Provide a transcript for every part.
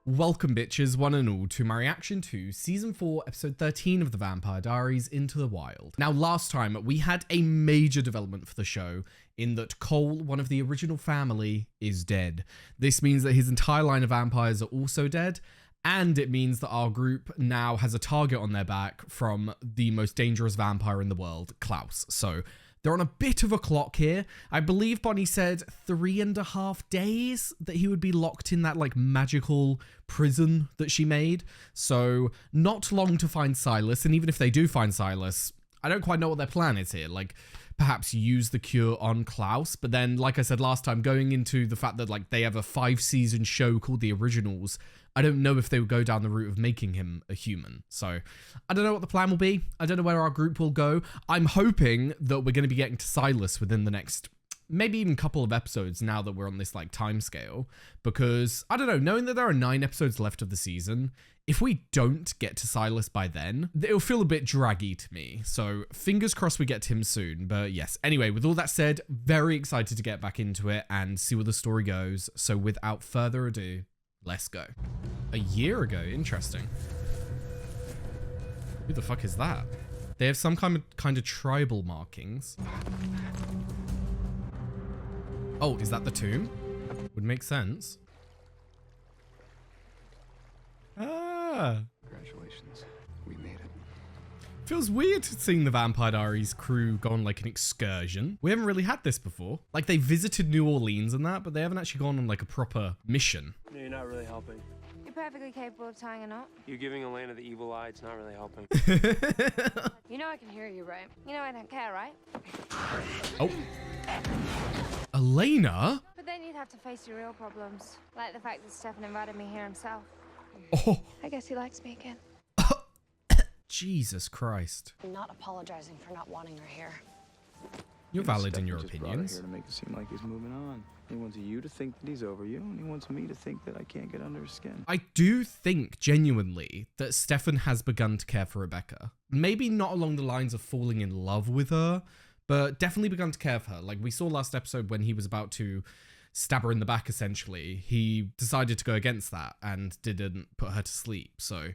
Welcome bitches, one and all, to my reaction to Season 4, Episode 13 of the Vampire Diaries, Into the Wild. Now, last time, we had a major development for the show, in that Cole, one of the original family, is dead. This means that his entire line of vampires are also dead, and it means that our group now has a target on their back from the most dangerous vampire in the world, Klaus. So, they're on a bit of a clock here. I believe Bonnie said 3.5 days that he would be locked in that like magical prison that she made. So not long to find Silas. And even if they do find Silas, I don't quite know what their plan is here. Like perhaps use the cure on Klaus. But then, like I said last time, going into the fact that like they have a 5-season show called The Originals, I don't know if they would go down the route of making him a human. So I don't know what the plan will be. I don't know where our group will go. I'm hoping that we're going to be getting to Silas within the next maybe even couple of episodes now that we're on this like time scale, because I don't know, knowing that there are 9 episodes left of the season, if we don't get to Silas by then, it'll feel a bit draggy to me. So fingers crossed we get to him soon. But yes, anyway, with all that said, very excited to get back into it and see where the story goes. So without further ado, let's go. A year ago, interesting. Who the fuck is that? They have some kind of tribal markings. Oh, is that the tomb? Would make sense. Ah. Congratulations, we made it. Feels weird seeing the Vampire Diaries crew go on like an excursion. We haven't really had this before. Like they visited New Orleans and that, but they haven't actually gone on like a proper mission. No, you're not really helping. You're perfectly capable of tying a knot. You giving Elena the evil eye, it's not really helping. You know I can hear you, right? You know I don't care, right? Oh. Elena? But then you'd have to face your real problems. Like the fact that Stefan invited me here himself. Oh. I guess he likes me again. Jesus Christ. I'm not apologizing for not wanting her here. You're valid in your Just brought her opinions. here to make it seem like he's moving on. He wants you to think that he's over you, and he wants me to think that I can't get under his skin. I do think genuinely that Stefan has begun to care for Rebecca. Maybe not along the lines of falling in love with her, but definitely begun to care for her. Like we saw last episode when he was about to stab her in the back, essentially. He decided to go against that and didn't put her to sleep. So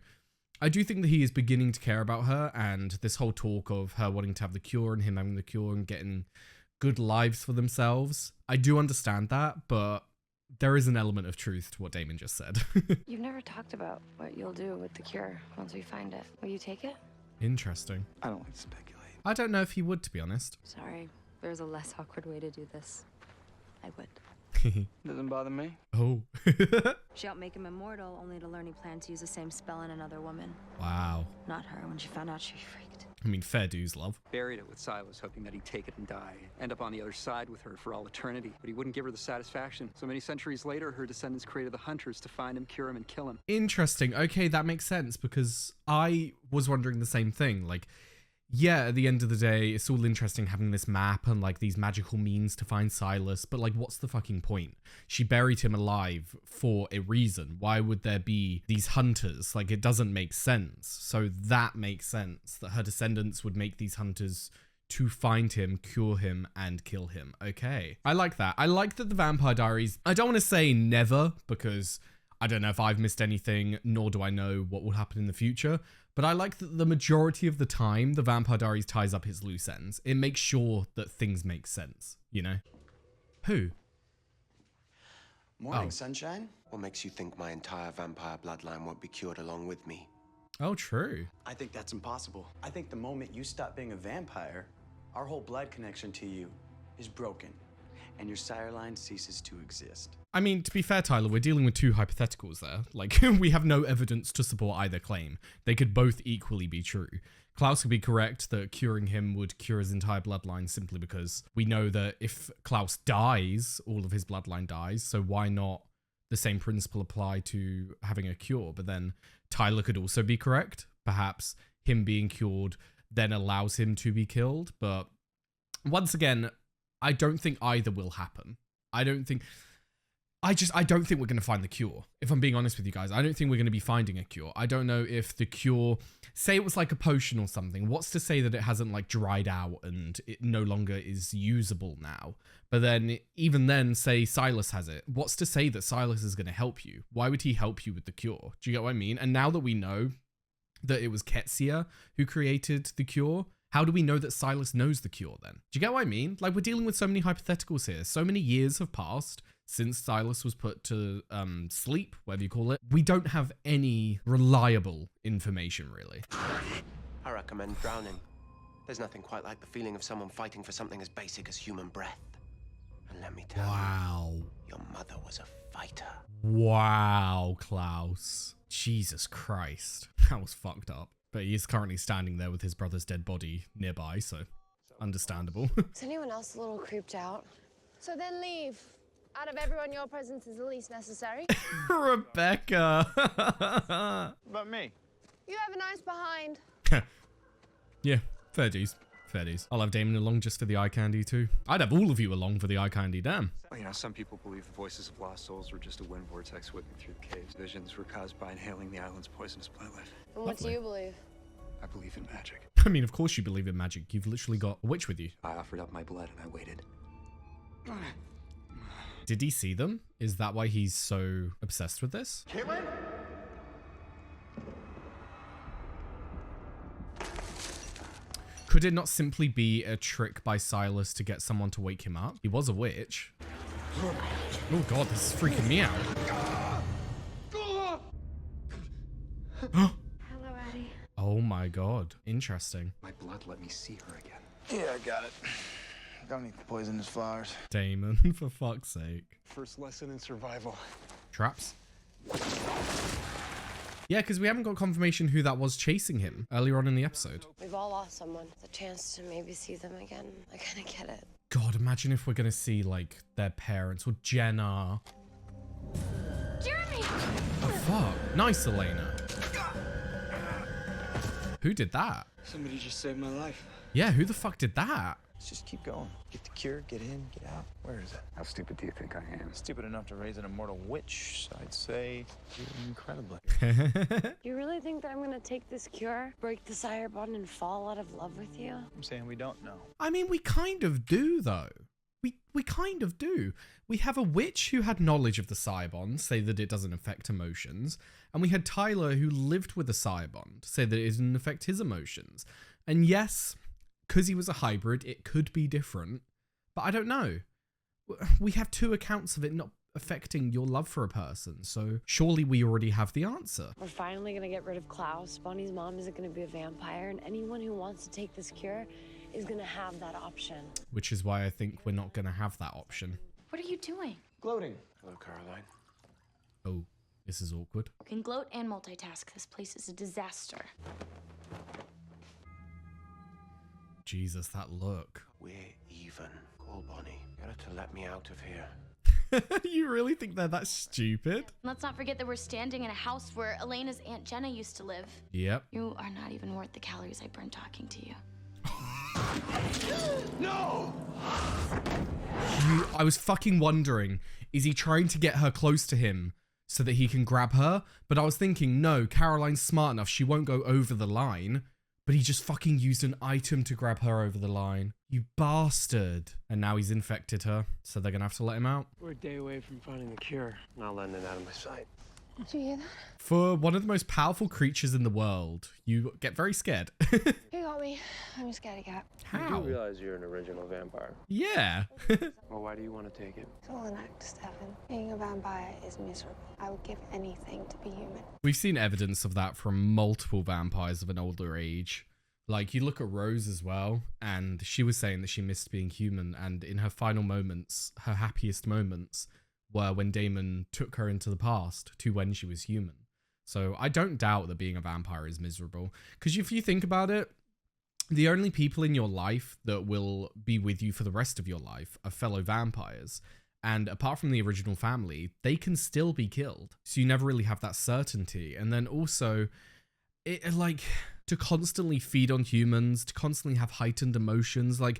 I do think that he is beginning to care about her, and this whole talk of her wanting to have the cure and him having the cure and getting good lives for themselves. I do understand that, but there is an element of truth to what Damon just said. You've never talked about what you'll do with the cure once we find it. Will you take it? Interesting. I don't like to speculate. I don't know if he would, to be honest. Sorry, there's a less awkward way to do this. I would. Doesn't bother me. Oh. She helped make him immortal, only to learn he planned to use the same spell on another woman. Wow. Not her. When she found out, she freaked. I mean, fair dues, love. Buried it with Silas, hoping that he'd take it and die. End up on the other side with her for all eternity. But he wouldn't give her the satisfaction. So many centuries later, her descendants created the hunters to find him, cure him, and kill him. Interesting. Okay, that makes sense, because I was wondering the same thing. Like, yeah, at the end of the day, it's all interesting having this map and like these magical means to find Silas, but like what's the fucking point? She buried him alive for a reason. Why would there be these hunters? Like it doesn't make sense. So that makes sense that her descendants would make these hunters to find him, cure him, and kill him. Okay. I like that. I like that the Vampire Diaries, I don't want to say never, because I don't know if I've missed anything, nor do I know what will happen in the future. But I like that the majority of the time, the Vampire Diaries ties up its loose ends. It makes sure that things make sense, you know? Who? Morning, Oh. sunshine. What makes you think my entire vampire bloodline won't be cured along with me? Oh, true. I think that's impossible. I think the moment you stop being a vampire, our whole blood connection to you is broken, and your sire line ceases to exist. I mean, to be fair, Tyler, we're dealing with two hypotheticals there. Like, we have no evidence to support either claim. They could both equally be true. Klaus could be correct that curing him would cure his entire bloodline simply because we know that if Klaus dies, all of his bloodline dies. So why not the same principle apply to having a cure? But then Tyler could also be correct. Perhaps him being cured then allows him to be killed. But once again, I don't think either will happen. I don't think... I don't think we're going to find the cure. If I'm being honest with you guys, I don't think we're going to be finding a cure. I don't know if the cure, say it was like a potion or something. What's to say that it hasn't like dried out and it no longer is usable now? But then even then, say Silas has it. What's to say that Silas is going to help you? Why would he help you with the cure? Do you get what I mean? And now that we know that it was Ketsia who created the cure, how do we know that Silas knows the cure then? Do you get what I mean? Like, we're dealing with so many hypotheticals here. So many years have passed since Silas was put to sleep, whatever you call it. We don't have any reliable information, really. I recommend drowning. There's nothing quite like the feeling of someone fighting for something as basic as human breath. And let me tell you, your mother was a fighter. Wow, Klaus. Jesus Christ. That was fucked up. But he is currently standing there with his brother's dead body nearby, so understandable. Is anyone else a little creeped out? So then leave. Out of everyone, your presence is the least necessary. Rebecca. About me. You have a nice behind. Yeah, fair dues. Fair dues. I'll have Damon along just for the eye candy too. I'd have all of you along for the eye candy, damn. Well, you know, some people believe the voices of lost souls were just a wind vortex whipping through the caves. Visions were caused by inhaling the island's poisonous plant life. And what do you believe? I believe in magic. I mean, of course you believe in magic. You've literally got a witch with you. I offered up my blood and I waited. Did he see them? Is that why he's so obsessed with this? Caitlin? Could it not simply be a trick by Silas to get someone to wake him up? He was a witch. Oh god, this is freaking me out. Hello, Eddie. Oh my god, interesting. My blood let me see her again. Yeah, I got it. Got any poisonous flowers? Damon, for fuck's sake. First lesson in survival. Traps? Yeah, because we haven't got confirmation who that was chasing him earlier on in the episode. We've all lost someone. The chance to maybe see them again. I kind of get it. God, imagine if we're going to see, like, their parents or Jenna. Jeremy! Oh, fuck. Nice, Elena. Who did that? Somebody just saved my life. Yeah, who the fuck did that? Let's just keep going. Get the cure, get in, get out. Where is it? How stupid do you think I am? Stupid enough to raise an immortal witch, so I'd say incredibly. You really think that I'm gonna take this cure, break the sire bond, and fall out of love with you? I'm saying we don't know. I mean, we kind of do, though. We kind of do. We have a witch who had knowledge of the sire bond, say that it doesn't affect emotions. And we had Tyler who lived with the sire bond, say that it didn't affect his emotions. And yes, because he was a hybrid, it could be different. But I don't know. We have two accounts of it not affecting your love for a person. So surely we already have the answer. We're finally gonna get rid of Klaus. Bonnie's mom isn't gonna be a vampire, and anyone who wants to take this cure is gonna have that option. Which is why I think we're not going to have that option. What are you doing? Gloating. Hello, Caroline. Oh, this is awkward. You can gloat and multitask. This place is a disaster. Jesus, that look. We're even. Call Bonnie. Get her to let me out of here. You really think they're that stupid? Let's not forget that we're standing in a house where Elena's Aunt Jenna used to live. Yep. You are not even worth the calories I burned talking to you. No! I was fucking wondering, is he trying to get her close to him so that he can grab her? But I was thinking, no, Caroline's smart enough. She won't go over the line. But he just fucking used an item to grab her over the line. You bastard. And now he's infected her, so they're gonna have to let him out. We're a day away from finding the cure. Not letting it out of my sight. Did you hear that? For one of the most powerful creatures in the world, you get very scared. You got me. I'm a scaredy cat. I How? do realize you're an original vampire. Yeah. Well, why do you want to take it? It's all an act, Stefan. Being a vampire is miserable. I would give anything to be human. We've seen evidence of that from multiple vampires of an older age. Like, you look at Rose as well, and she was saying that she missed being human, and in her final moments, her happiest moments were when Damon took her into the past to when she was human. So I don't doubt that being a vampire is miserable. Because if you think about it, the only people in your life that will be with you for the rest of your life are fellow vampires. And apart from the original family, they can still be killed. So you never really have that certainty. And then also, to constantly feed on humans, to constantly have heightened emotions, like,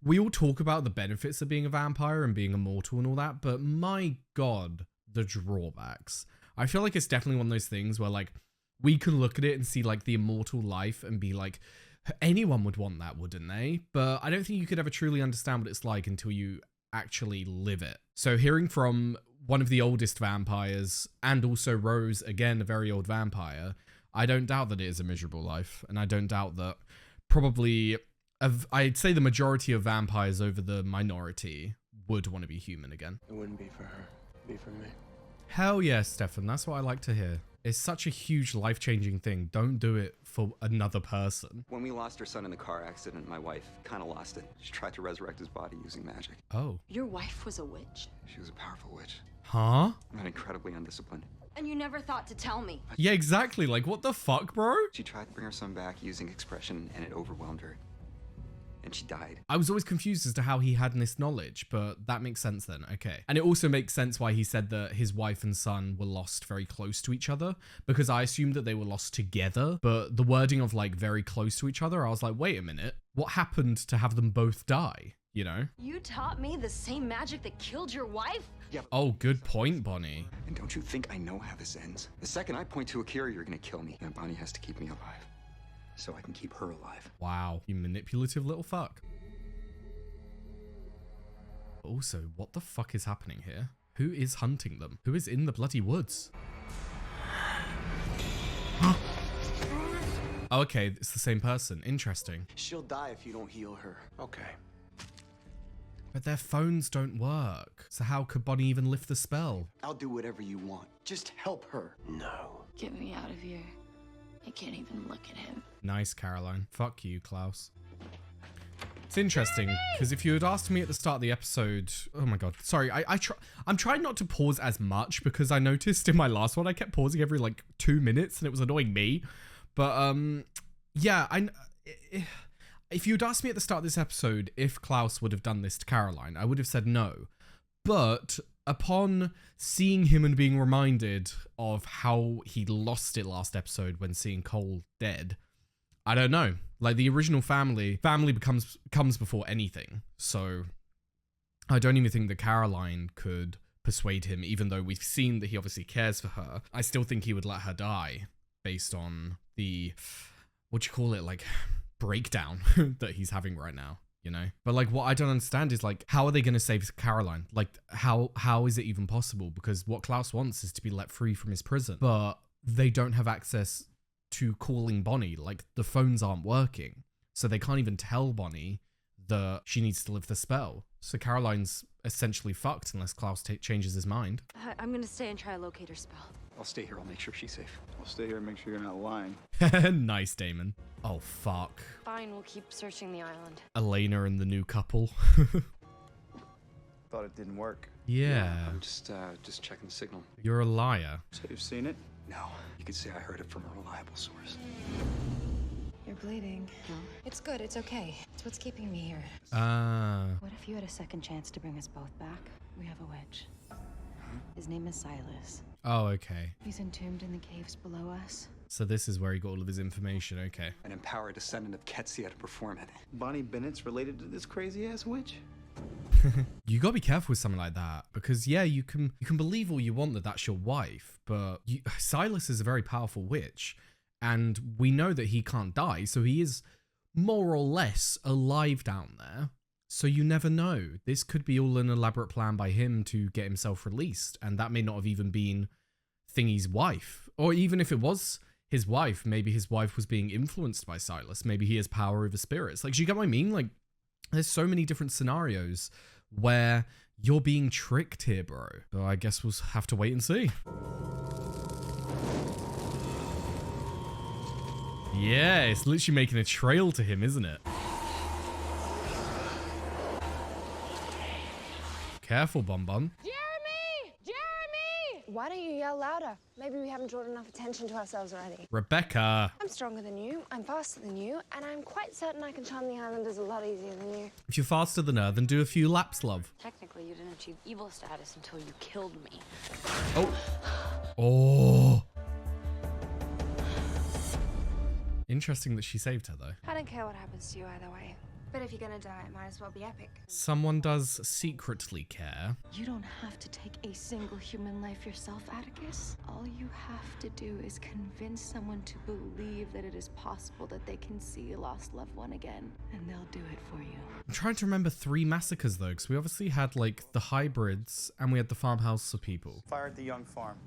we all talk about the benefits of being a vampire and being immortal and all that, but my God, the drawbacks. I feel like it's definitely one of those things where like we can look at it and see like the immortal life and be like, anyone would want that, wouldn't they? But I don't think you could ever truly understand what it's like until you actually live it. So hearing from one of the oldest vampires and also Rose, again, a very old vampire, I don't doubt that it is a miserable life. And I don't doubt that probably, I'd say the majority of vampires over the minority would want to be human again. It wouldn't be for her. It'd be for me. Hell yeah, Stefan. That's what I like to hear. It's such a huge life-changing thing. Don't do it for another person. When we lost our son in the car accident, my wife kind of lost it. She tried to resurrect his body using magic. Oh. Your wife was a witch? She was a powerful witch. Huh? And incredibly undisciplined. And you never thought to tell me? Yeah, exactly. Like, what the fuck, bro? She tried to bring her son back using expression, and it overwhelmed her. And she died. I was always confused as to how he had this knowledge, but that makes sense then. Okay. And it also makes sense why he said that his wife and son were lost very close to each other, because I assumed that they were lost together, but the wording of like very close to each other, I was like, wait a minute, what happened to have them both die? You know? You taught me the same magic that killed your wife? Yep. Oh, good point, Bonnie. And don't you think I know how this ends? The second I point to Akira, you're gonna kill me. And Bonnie has to keep me alive, so I can keep her alive. Wow, you manipulative little fuck. Also, what the fuck is happening here? Who is hunting them? Who is in the bloody woods? Oh, okay, it's the same person. Interesting. She'll die if you don't heal her. Okay. But their phones don't work. So how could Bonnie even lift the spell? I'll do whatever you want. Just help her. No. Get me out of here. I can't even look at him. Nice, Caroline. Fuck you, Klaus. It's interesting, because if you had asked me at the start of the episode... Oh my god. Sorry, I'm trying not to pause as much, because I noticed in my last one, I kept pausing every, like, 2 minutes, and it was annoying me. But, yeah, if you had asked me at the start of this episode if Klaus would have done this to Caroline, I would have said no. But upon seeing him and being reminded of how he lost it last episode when seeing Cole dead, I don't know. Like, the original family comes before anything. So I don't even think that Caroline could persuade him, even though we've seen that he obviously cares for her. I still think he would let her die based on the, what do you call it, like, breakdown that he's having right now, you know? But like, what I don't understand is like, how are they going to save Caroline? Like, how is it even possible? Because what Klaus wants is to be let free from his prison, but they don't have access to calling Bonnie. Like, the phones aren't working, so they can't even tell Bonnie that she needs to lift the spell. So Caroline's essentially fucked unless Klaus changes his mind. I'm gonna stay and try to locate her spell. I'll stay here. I'll make sure she's safe. I'll stay here and make sure you're not lying. Nice, Damon. Oh, fuck. Fine, we'll keep searching the island. Elena and the new couple. Thought it didn't work. Yeah. I'm just checking the signal. You're a liar. So you've seen it? No, you could say I heard it from a reliable source. You're bleeding. No, it's good. It's okay. It's what's keeping me here. What if you had a second chance to bring us both back? We have a witch. His name is Silas. Oh, okay. He's entombed in the caves below us. So this is where he got all of his information, okay. An empowered descendant of Ketsia to perform it. Bonnie Bennett's related to this crazy-ass witch? You gotta be careful with something like that, because yeah, you can believe all you want that that's your wife, but Silas is a very powerful witch, and we know that he can't die, so he is more or less alive down there. So you never know. This could be all an elaborate plan by him to get himself released, and that may not have even been Thingy's wife. Or even if it was his wife, maybe his wife was being influenced by Silas. Maybe he has power over spirits. Like, do you get what I mean? Like, there's so many different scenarios where you're being tricked here, bro. So I guess we'll have to wait and see. Yeah, it's literally making a trail to him, isn't it? Careful, Bon Bon. Jeremy! Jeremy! Why don't you yell louder? Maybe we haven't drawn enough attention to ourselves already. Rebecca. I'm stronger than you, I'm faster than you, and I'm quite certain I can charm the islanders a lot easier than you. If you're faster than her, then do a few laps, love. Technically, you didn't achieve evil status until you killed me. Oh. Oh. Interesting that she saved her, though. I don't care what happens to you either way. But if you're gonna die, it might as well be epic. Someone does secretly care. You don't have to take a single human life yourself, Atticus. All you have to do is convince someone to believe that it is possible that they can see a lost loved one again, and they'll do it for you. I'm trying to remember 3 massacres though, because we obviously had like the hybrids and we had the farmhouse of people. Fire at the Young Farm.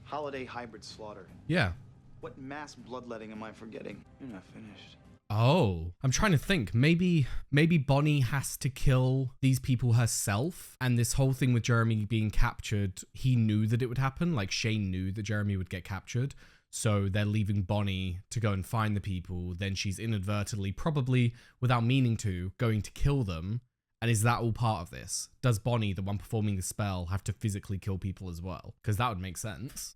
Holiday hybrid slaughter. Yeah. What mass bloodletting am I forgetting? You're not finished. Oh, I'm trying to think. Maybe Bonnie has to kill these people herself. And this whole thing with Jeremy being captured, he knew that it would happen. Like Shane knew that Jeremy would get captured. So they're leaving Bonnie to go and find the people. Then she's inadvertently, probably without meaning to, going to kill them. And is that all part of this? Does Bonnie, the one performing the spell, have to physically kill people as well? Because that would make sense.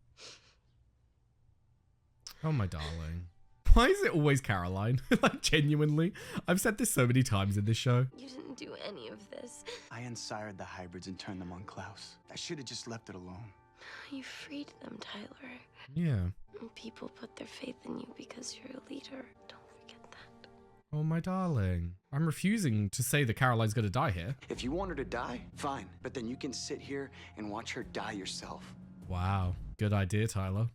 Oh, my darling. Why is it always Caroline? Like, genuinely. I've said this so many times in this show. You didn't do any of this. I unsired the hybrids and turned them on Klaus. I should have just left it alone. You freed them, Tyler. Yeah. People put their faith in you because you're a leader. Don't forget that. Oh, my darling. I'm refusing to say that Caroline's gonna die here. If you want her to die, fine. But then you can sit here and watch her die yourself. Wow. Good idea, Tyler.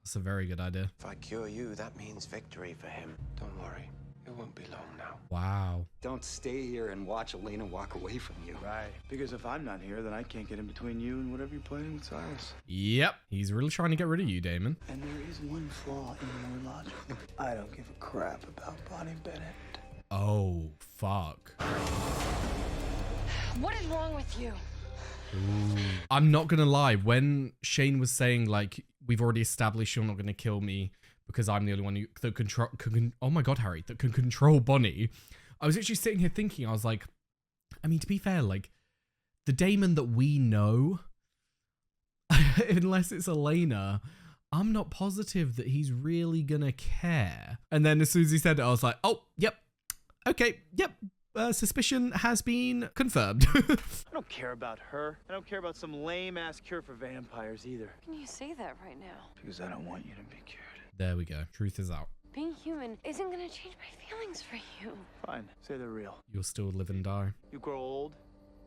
That's a very good idea. If I cure you, that means victory for him. Don't worry. It won't be long now. Wow. Don't stay here and watch Elena walk away from you. Right. Because if I'm not here, then I can't get in between you and whatever you're planning with Silas. Yep. He's really trying to get rid of you, Damon. And there is one flaw in your logic. I don't give a crap about Bonnie Bennett. Oh, fuck. What is wrong with you? Ooh. I'm not gonna lie, when Shane was saying like, we've already established you're not gonna kill me because I'm the only one that can oh my god, Harry, that can control Bonnie, I was actually sitting here thinking, I was like, I mean, to be fair, like the Damon that we know, unless it's Elena, I'm not positive that he's really gonna care. And then as soon as he said it, I was like, oh, yep, okay, yep. Suspicion has been confirmed. I don't care about her. I don't care about some lame-ass cure for vampires either. How can you say that right now? Because I don't want you to be cured. There we go. Truth is out. Being human isn't gonna change my feelings for you. Fine. Say they're real. You'll still live and die. You grow old.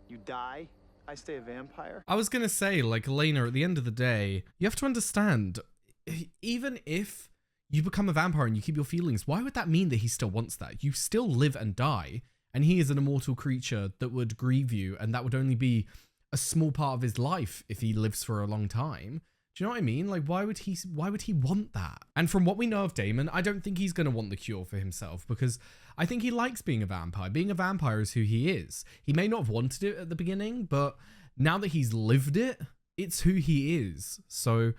You die. I stay a vampire. I was gonna say, like, Elena, at the end of the day, you have to understand, even if you become a vampire and you keep your feelings, why would that mean that he still wants that? You still live and die. And he is an immortal creature that would grieve you, and that would only be a small part of his life if he lives for a long time. Do you know what I mean? Like, why would he want that? And from what we know of Damon, I don't think he's going to want the cure for himself, because I think he likes being a vampire. Being a vampire is who he is. He may not have wanted it at the beginning, but now that he's lived it, it's who he is. So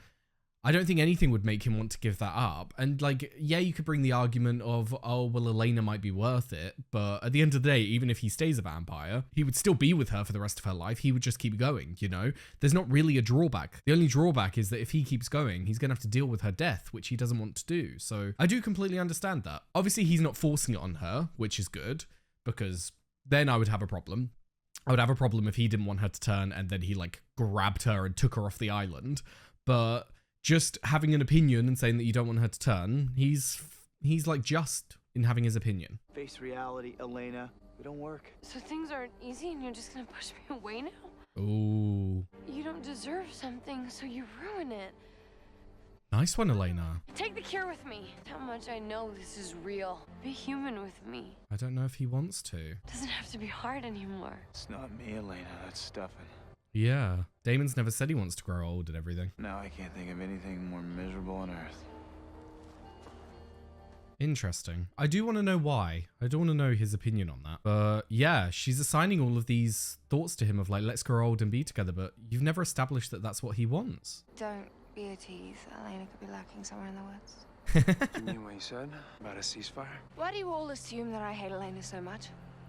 I don't think anything would make him want to give that up. And like, yeah, you could bring the argument of, oh, well, Elena might be worth it. But at the end of the day, even if he stays a vampire, he would still be with her for the rest of her life. He would just keep going, you know? There's not really a drawback. The only drawback is that if he keeps going, he's going to have to deal with her death, which he doesn't want to do. So I do completely understand that. Obviously, he's not forcing it on her, which is good, because then I would have a problem. I would have a problem if he didn't want her to turn and then he like grabbed her and took her off the island. But just having an opinion and saying that you don't want her to turn, he's like just in having his opinion. Face reality, Elena. We don't work. So things aren't easy and you're just gonna push me away now? Ooh. You don't deserve something, so you ruin it. Nice one, Elena. Take the cure with me. How much I know this is real. Be human with me. I don't know if he wants to. Doesn't have to be hard anymore. It's not me, Elena. That's stuffing. Yeah. Damon's never said he wants to grow old and everything. No, I can't think of anything more miserable on earth. Interesting. I do want to know why. I do want to know his opinion on that. But yeah, she's assigning all of these thoughts to him of like, let's grow old and be together. But you've never established that that's what he wants. Don't be a tease. Elena could be lurking somewhere in the woods. You mean what you said about a ceasefire? Why do you all assume that I hate Elena so much?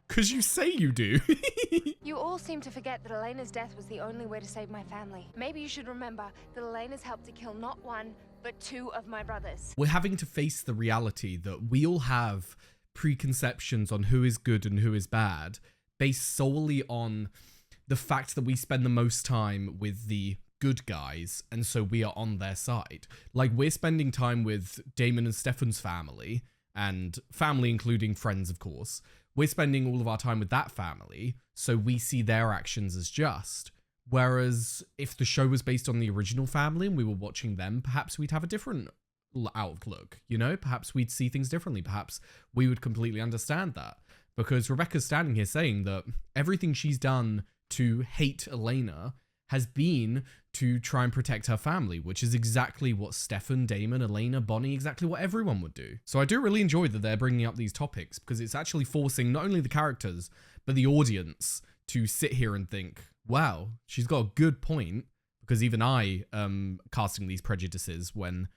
Because you say you do. You all seem to forget that Elena's death was the only way to save my family. Maybe you should remember that Elena's helped to kill not one, but 2 of my brothers. We're having to face the reality that we all have preconceptions on who is good and who is bad based solely on the fact that we spend the most time with the good guys, and so we are on their side. Like, we're spending time with Damon and Stefan's family, and family including friends, of course, we're spending all of our time with that family, so we see their actions as just. Whereas if the show was based on the original family and we were watching them, perhaps we'd have a different outlook, you know? Perhaps we'd see things differently. Perhaps we would completely understand that. Because Rebecca's standing here saying that everything she's done to hate Elena has been to try and protect her family, which is exactly what Stefan, Damon, Elena, Bonnie, exactly what everyone would do. So I do really enjoy that they're bringing up these topics because it's actually forcing not only the characters, but the audience to sit here and think, wow, she's got a good point, because even I am casting these prejudices when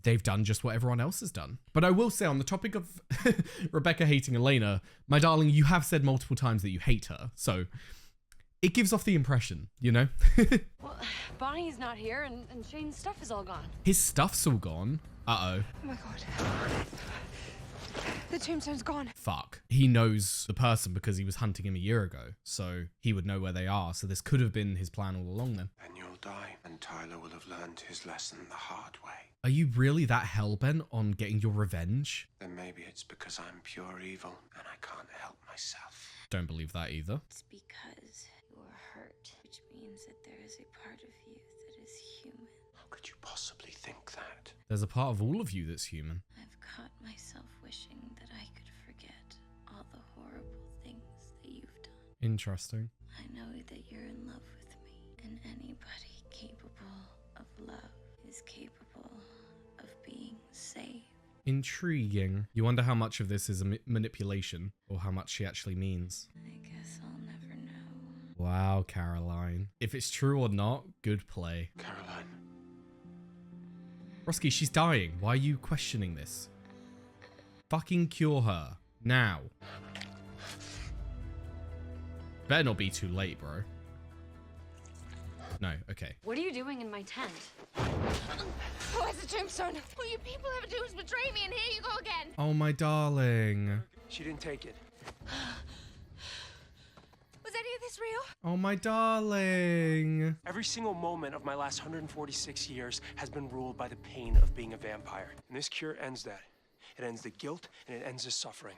they've done just what everyone else has done. But I will say, on the topic of Rebecca hating Elena, my darling, you have said multiple times that you hate her, so it gives off the impression, you know? Well, Bonnie's not here, and Shane's stuff is all gone. His stuff's all gone? Uh-oh. Oh my god. The tombstone's gone. Fuck. He knows the person because he was hunting him a year ago, so he would know where they are. So this could have been his plan all along then. And you'll die, and Tyler will have learned his lesson the hard way. Are you really that hellbent on getting your revenge? Then maybe it's because I'm pure evil, and I can't help myself. Don't believe that either. It's because you are hurt, which means that there is a part of you that is human. How could you possibly think that? There's a part of all of you that's human. I've caught myself wishing that I could forget all the horrible things that you've done. Interesting. I know that you're in love with me, and anybody capable of love is capable of being saved. Intriguing. You wonder how much of this is a manipulation, or how much she actually means. I guess I'll never know. Wow, Caroline. If it's true or not, good play. Caroline. Roski, she's dying. Why are you questioning this? Fucking cure her. Now. Better not be too late, bro. No, okay. What are you doing in my tent? Oh, it's a tombstone. All you people ever do is betray me, and here you go again. Oh, my darling. She didn't take it. Was any of this real? Oh, my darling. Every single moment of my last 146 years has been ruled by the pain of being a vampire. And this cure ends that. It ends the guilt, and it ends the suffering.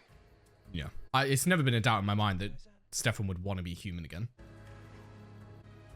Yeah. It's never been a doubt in my mind that Stefan would want to be human again.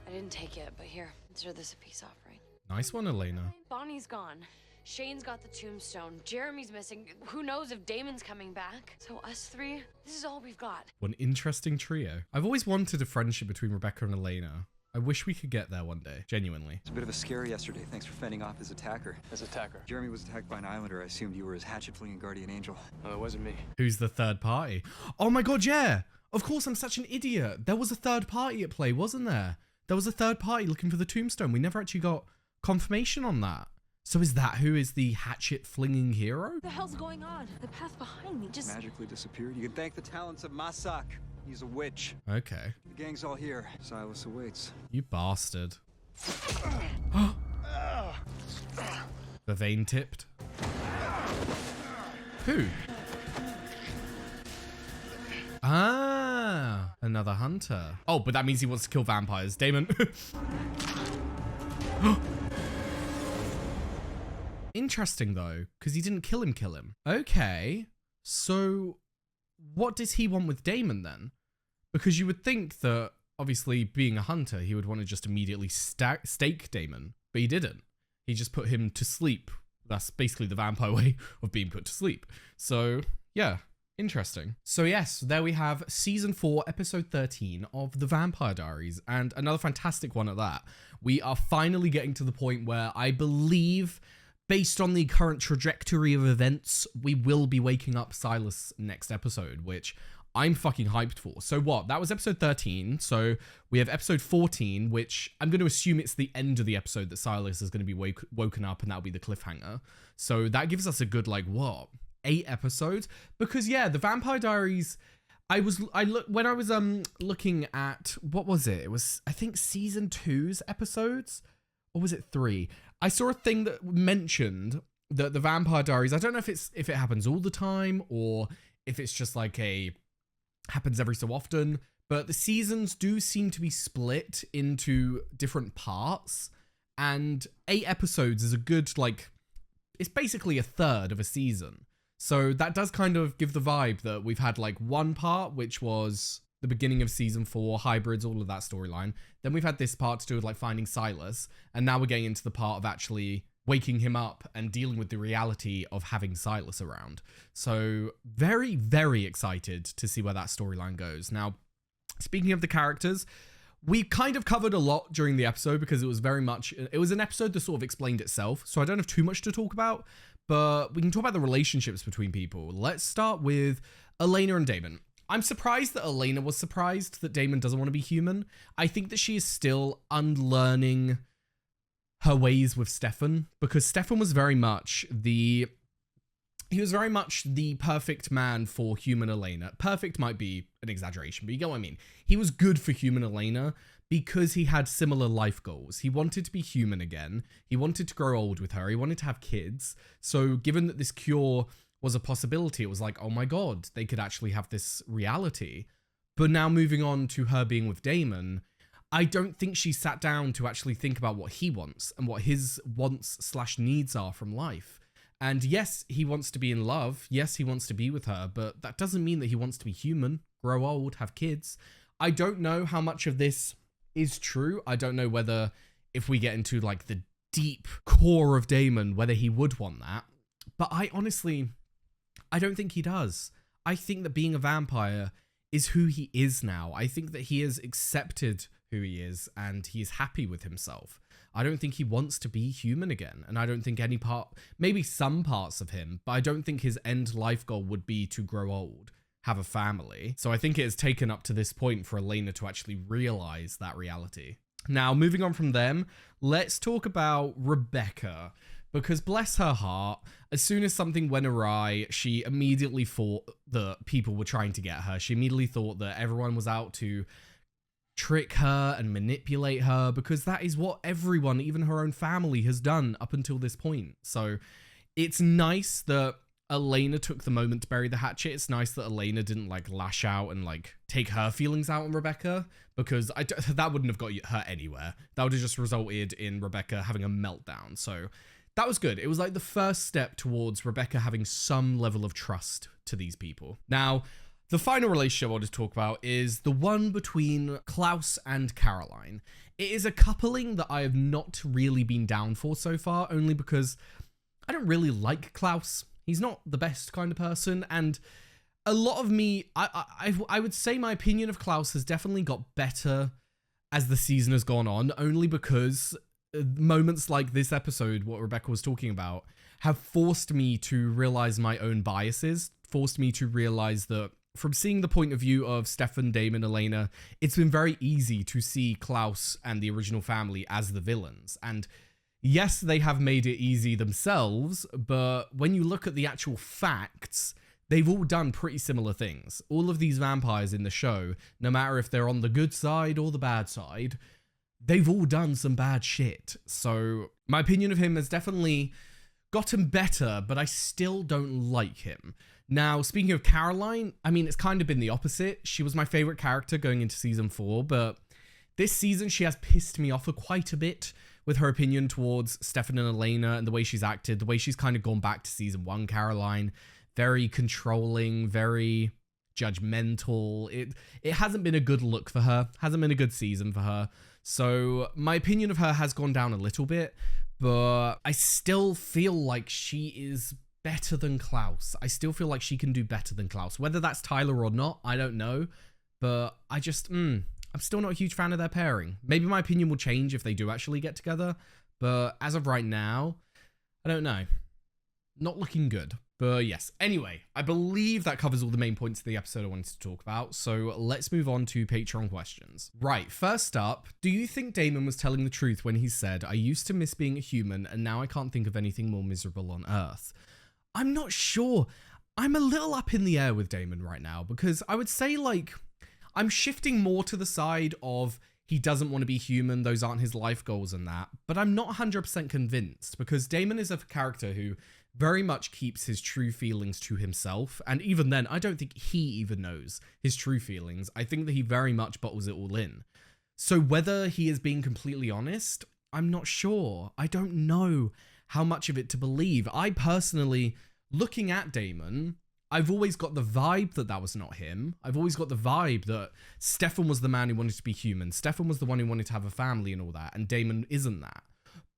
I didn't take it, but here, consider this a peace offering. Nice one, Elena. Bonnie's gone. Shane's got the tombstone. Jeremy's missing. Who knows if Damon's coming back? So us three, this is all we've got. What an interesting trio. I've always wanted a friendship between Rebecca and Elena. I wish we could get there one day, genuinely. It's a bit of a scare yesterday. Thanks for fending off his attacker. His attacker? Jeremy was attacked by an islander. I assumed you were his hatchet-flinging guardian angel. No, it wasn't me. Who's the third party? Oh my god, yeah! Of course, I'm such an idiot. There was a third party at play, wasn't there? There was a third party looking for the tombstone. We never actually got confirmation on that. So is that who is the hatchet-flinging hero? What the hell's going on? The path behind me just Magically disappeared. You can thank the talents of Masak. He's a witch. Okay. The gang's all here. Silas awaits. You bastard. The vein tipped. Who? Ah, another hunter. Oh, but that means he wants to kill vampires. Damon. Interesting though, because he didn't kill him. Okay, so what does he want with Damon then? Because you would think that, obviously, being a hunter, he would want to just immediately stake Damon, but he didn't. He just put him to sleep. That's basically the vampire way of being put to sleep. So, yeah, interesting. So yes, there we have Season 4, Episode 13 of The Vampire Diaries, and another fantastic one at that. We are finally getting to the point where I believe, based on the current trajectory of events, we will be waking up Silas next episode, which I'm fucking hyped for. So what? That was episode 13. So we have episode 14, which I'm going to assume it's the end of the episode that Silas is going to be woken up, and that'll be the cliffhanger. So that gives us a good, like, what? 8 episodes? Because yeah, The Vampire Diaries, when I was looking at, what was it? It was, I think, season 2's episodes, or was it 3? I saw a thing that mentioned that The Vampire Diaries, I don't know if it happens all the time or if it's just like happens every so often, but the seasons do seem to be split into different parts, and 8 episodes is a good, like, it's basically a third of a season. So that does kind of give the vibe that we've had like one part, which was the beginning of season 4, hybrids, all of that storyline. Then we've had this part to do with like finding Silas. And now we're getting into the part of actually waking him up and dealing with the reality of having Silas around. So very, very excited to see where that storyline goes. Now, speaking of the characters, we kind of covered a lot during the episode because it was an episode that sort of explained itself. So I don't have too much to talk about, but we can talk about the relationships between people. Let's start with Elena and Damon. I'm surprised that Elena was surprised that Damon doesn't want to be human. I think that she is still unlearning her ways with Stefan, because Stefan was very much the perfect man for human Elena. Perfect might be an exaggeration, but you get what I mean. He was good for human Elena because he had similar life goals. He wanted to be human again. He wanted to grow old with her. He wanted to have kids. So given that this cure was a possibility, it was like, oh my God, they could actually have this reality. But now moving on to her being with Damon, I don't think she sat down to actually think about what he wants and what his wants/needs are from life. And yes, he wants to be in love. Yes, he wants to be with her, but that doesn't mean that he wants to be human, grow old, have kids. I don't know how much of this is true. I don't know whether if we get into like the deep core of Damon, whether he would want that. But I don't think he does. I think that being a vampire is who he is now. I think that he has accepted who he is and he is happy with himself. I don't think he wants to be human again. And I don't think maybe some parts of him, but I don't think his end life goal would be to grow old, have a family. So I think it has taken up to this point for Elena to actually realize that reality. Now, moving on from them, let's talk about Rebecca. Because bless her heart, as soon as something went awry, she immediately thought that people were trying to get her. She immediately thought that everyone was out to trick her and manipulate her, because that is what everyone, even her own family, has done up until this point. So it's nice that Elena took the moment to bury the hatchet. It's nice that Elena didn't like lash out and like take her feelings out on Rebecca, because that wouldn't have got her anywhere. That would have just resulted in Rebecca having a meltdown. So that was good. It was like the first step towards Rebecca having some level of trust to these people. Now, the final relationship I want to talk about is the one between Klaus and Caroline. It is a coupling that I have not really been down for so far, only because I don't really like Klaus. He's not the best kind of person, and a lot of me, I would say my opinion of Klaus has definitely got better as the season has gone on, only because moments like this episode, what Rebecca was talking about, have forced me to realize my own biases, forced me to realize that from seeing the point of view of Stefan, Damon, Elena, it's been very easy to see Klaus and the original family as the villains. And yes, they have made it easy themselves, but when you look at the actual facts, they've all done pretty similar things. All of these vampires in the show, no matter if they're on the good side or the bad side, they've all done some bad shit. So my opinion of him has definitely gotten better, but I still don't like him. Now, speaking of Caroline, I mean, it's kind of been the opposite. She was my favorite character going into season 4, but this season she has pissed me off quite a bit with her opinion towards Stefan and Elena and the way she's acted, the way she's kind of gone back to season 1 Caroline. Very controlling, very judgmental. It hasn't been a good look for her, hasn't been a good season for her. So my opinion of her has gone down a little bit, but I still feel like she is better than Klaus. I still feel like she can do better than Klaus. Whether that's Tyler or not, I don't know. But I just, I'm still not a huge fan of their pairing. Maybe my opinion will change if they do actually get together. But as of right now, I don't know. Not looking good. But yes, anyway, I believe that covers all the main points of the episode I wanted to talk about, so let's move on to Patreon questions. Right, first up, do you think Damon was telling the truth when he said, I used to miss being a human and now I can't think of anything more miserable on Earth? I'm not sure. I'm a little up in the air with Damon right now, because I would say, like, I'm shifting more to the side of he doesn't want to be human, those aren't his life goals and that, but I'm not 100% convinced, because Damon is a character who very much keeps his true feelings to himself, and even then, I don't think he even knows his true feelings. I think that he very much bottles it all in. So whether he is being completely honest, I'm not sure. I don't know how much of it to believe. I personally looking at Damon, I've always got the vibe that that was not him. I've always got the vibe that Stefan was the man who wanted to be human. Stefan was the one who wanted to have a family and all that, and Damon isn't that.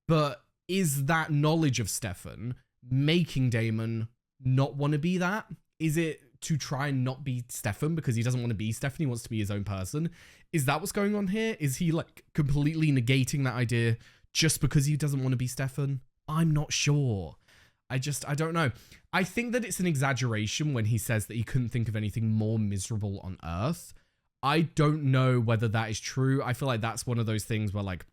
But is that knowledge of Stefan making Damon not want to be that? Is it to try and not be Stefan because he doesn't want to be Stefan, he wants to be his own person? Is that what's going on here? Is he like completely negating that idea just because he doesn't want to be Stefan? I'm not sure. I don't know. I think that it's an exaggeration when he says that he couldn't think of anything more miserable on Earth. I don't know whether that is true. I feel like that's one of those things where like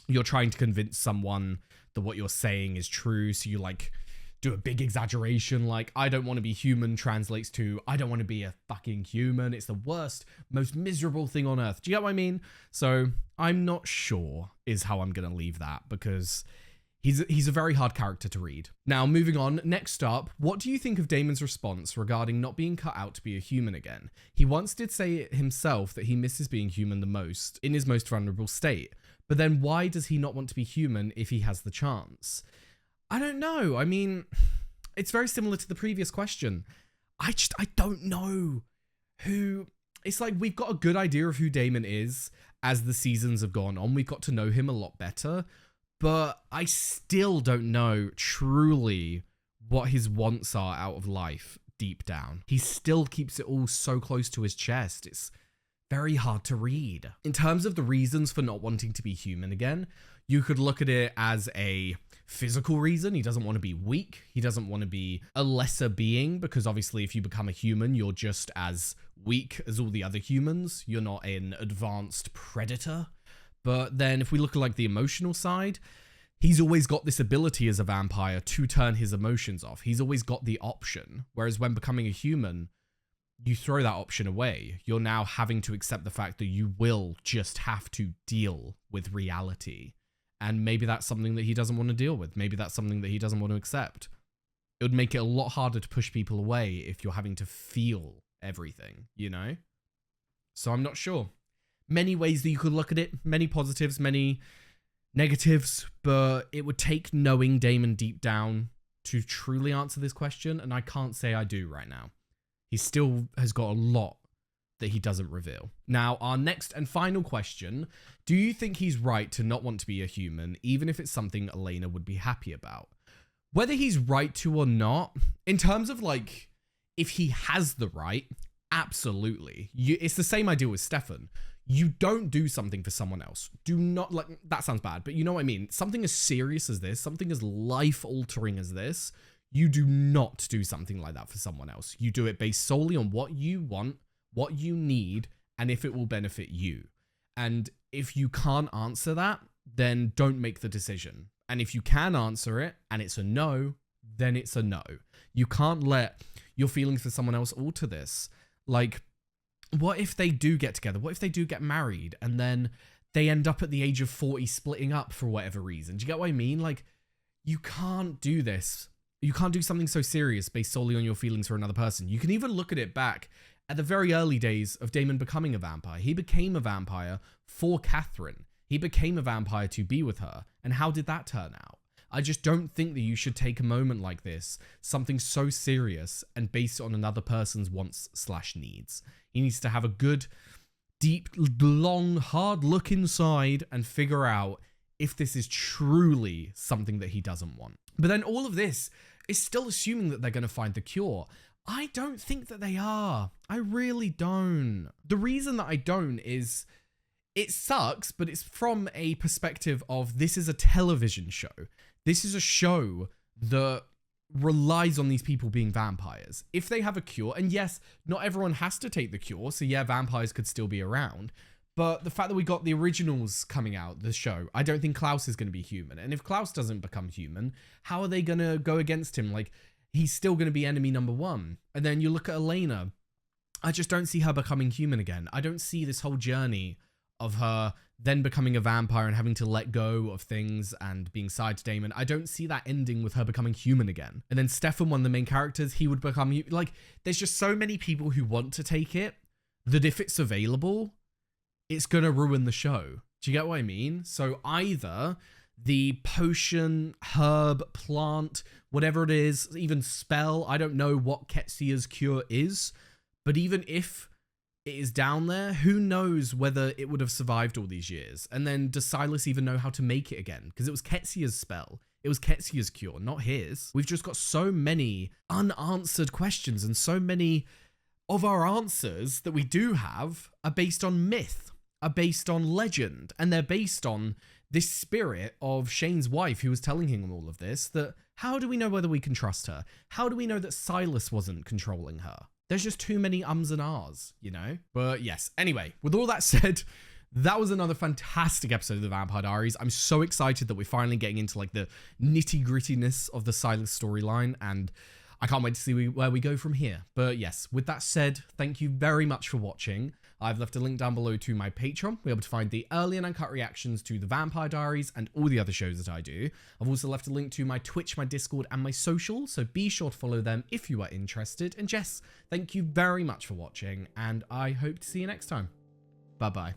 you're trying to convince someone that what you're saying is true. So you like do a big exaggeration. Like, I don't want to be human translates to I don't want to be a fucking human. It's the worst, most miserable thing on Earth. Do you get what I mean? So I'm not sure is how I'm going to leave that, because he's a very hard character to read. Now, moving on, next up, what do you think of Damon's response regarding not being cut out to be a human again? He once did say it himself that he misses being human the most in his most vulnerable state. But then why does he not want to be human if he has the chance? I don't know. I mean, it's very similar to the previous question. I don't know who... It's like we've got a good idea of who Damon is as the seasons have gone on. We've got to know him a lot better. But I still don't know truly what his wants are out of life deep down. He still keeps it all so close to his chest. It's very hard to read. In terms of the reasons for not wanting to be human again, you could look at it as a physical reason. He doesn't want to be weak. He doesn't want to be a lesser being, because obviously if you become a human, you're just as weak as all the other humans. You're not an advanced predator. But then if we look at like the emotional side, he's always got this ability as a vampire to turn his emotions off. He's always got the option. Whereas when becoming a human, you throw that option away. You're now having to accept the fact that you will just have to deal with reality. And maybe that's something that he doesn't want to deal with. Maybe that's something that he doesn't want to accept. It would make it a lot harder to push people away if you're having to feel everything, you know? So I'm not sure. Many ways that you could look at it, many positives, many negatives, but it would take knowing Damon deep down to truly answer this question, and I can't say I do right now. He still has got a lot that he doesn't reveal. Now, our next and final question, do you think he's right to not want to be a human, even if it's something Elena would be happy about? Whether he's right to or not, in terms of like, if he has the right, absolutely. It's the same idea with Stefan. You don't do something for someone else. Do not, like, that sounds bad, but you know what I mean? Something as serious as this, something as life-altering as this, you do not do something like that for someone else. You do it based solely on what you want, what you need, and if it will benefit you. And if you can't answer that, then don't make the decision. And if you can answer it, and it's a no, then it's a no. You can't let your feelings for someone else alter this. Like, what if they do get together? What if they do get married and then they end up at the age of 40 splitting up for whatever reason? Do you get what I mean? Like, you can't do this. You can't do something so serious based solely on your feelings for another person. You can even look at it back at the very early days of Damon becoming a vampire. He became a vampire for Catherine. He became a vampire to be with her. And how did that turn out? I just don't think that you should take a moment like this, something so serious, and base it on another person's wants/needs. He needs to have a good, deep, long, hard look inside and figure out if this is truly something that he doesn't want. But then all of this is still assuming that they're going to find the cure. I don't think that they are. I really don't. The reason that I don't is it sucks, but it's from a perspective of this is a television show. This is a show that relies on these people being vampires. If they have a cure, and yes, not everyone has to take the cure, so yeah, vampires could still be around, but the fact that we got the originals coming out, the show, I don't think Klaus is going to be human. And if Klaus doesn't become human, how are they going to go against him? Like, he's still going to be enemy number one. And then you look at Elena. I just don't see her becoming human again. I don't see this whole journey of her then becoming a vampire and having to let go of things and being side to Damon. I don't see that ending with her becoming human again. And then Stefan, one of the main characters, he would become... Like, there's just so many people who want to take it that if it's available, it's going to ruin the show. Do you get what I mean? So either the potion, herb, plant, whatever it is, even spell. I don't know what Ketsia's cure is, but even if it is down there, who knows whether it would have survived all these years? And then does Silas even know how to make it again? Because it was Ketsia's spell. It was Ketsia's cure, not his. We've just got so many unanswered questions, and so many of our answers that we do have are based on myth, are based on legend, and they're based on this spirit of Shane's wife who was telling him all of this, that how do we know whether we can trust her? How do we know that Silas wasn't controlling her? There's just too many ums and ahs, you know? But yes, anyway, with all that said, that was another fantastic episode of the Vampire Diaries. I'm so excited that we're finally getting into like the nitty grittiness of the Silas storyline, and I can't wait to see where we go from here. But yes, with that said, thank you very much for watching. I've left a link down below to my Patreon. We're able to find the early and uncut reactions to the Vampire Diaries and all the other shows that I do. I've also left a link to my Twitch, my Discord, and my social, so be sure to follow them if you are interested. And Jess, thank you very much for watching, and I hope to see you next time. Bye-bye.